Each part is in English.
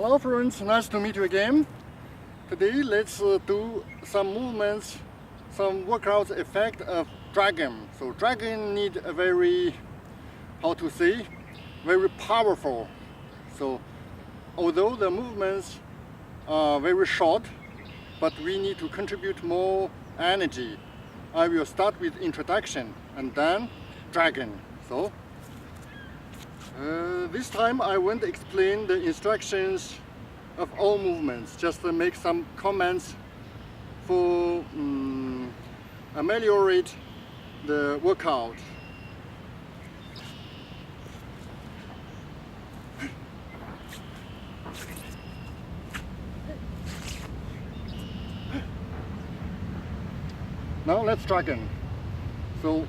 Hello friends, nice to meet you again. Today let's do some movements, some workouts effect of dragon. So dragon need a very, very powerful. So although the movements are very short, but we need to contribute more energy. I will start with introduction and then dragon. So this time I won't explain the instructions of all movements, just make some comments for ameliorate the workout. Now let's dragon. So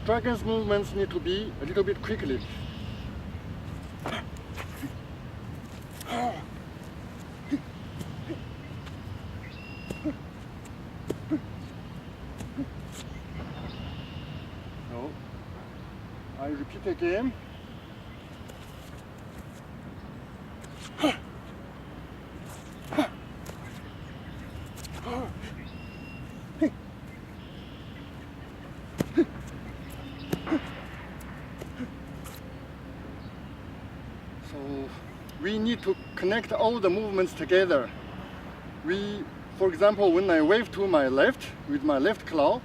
dragon's movements need to be a little bit quickly. So I repeat again. So we need to connect all the movements together. For example, when I wave to my left with my left claw,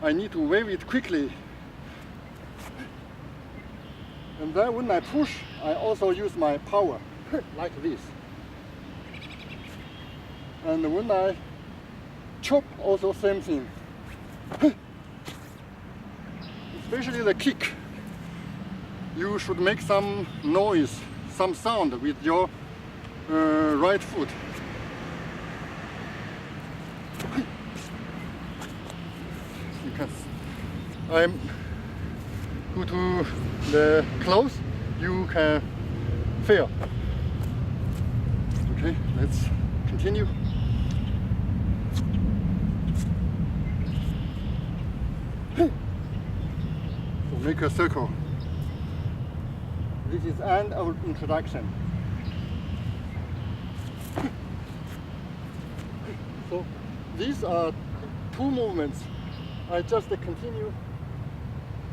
I need to wave it quickly. And then when I push, I also use my power, like this. And when I chop, also same thing. Especially the kick. You should make some noise, some sound with your right foot. Because I'm go to the close, you can feel. Okay, let's continue. So make a circle. This is end of introduction. So these are two movements. I just continue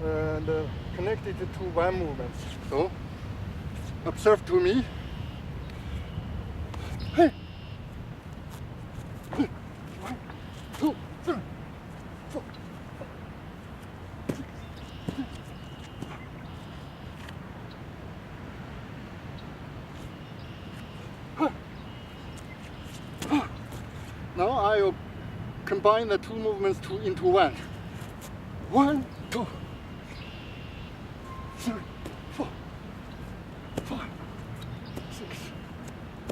and connect it to one movement. So observe to me. One, two, three, four. Now I will combine the two movements into one. 1, 2, 3, 4, 5, 6,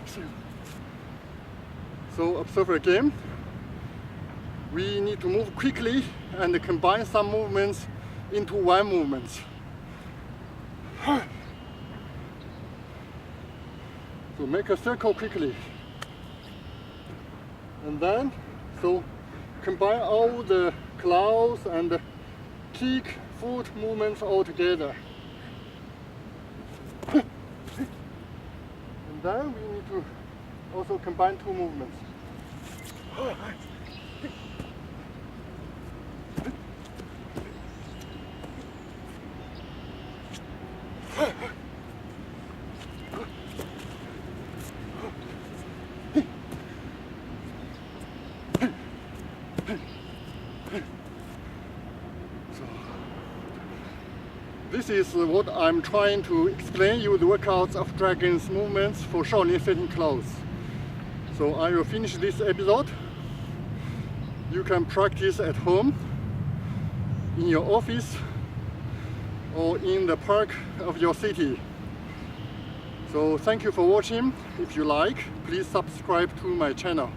7. So observe again. We need to move quickly and combine some movements into one movement. So make a circle quickly. And then, so combine all the claws and kick, foot movements all together. And then we need to also combine two movements. This is what I'm trying to explain you, the workouts of dragon's movements for Shaolin fitting clothes. So I will finish this episode. You can practice at home, in your office, or in the park of your city. So thank you for watching. If you like, please subscribe to my channel.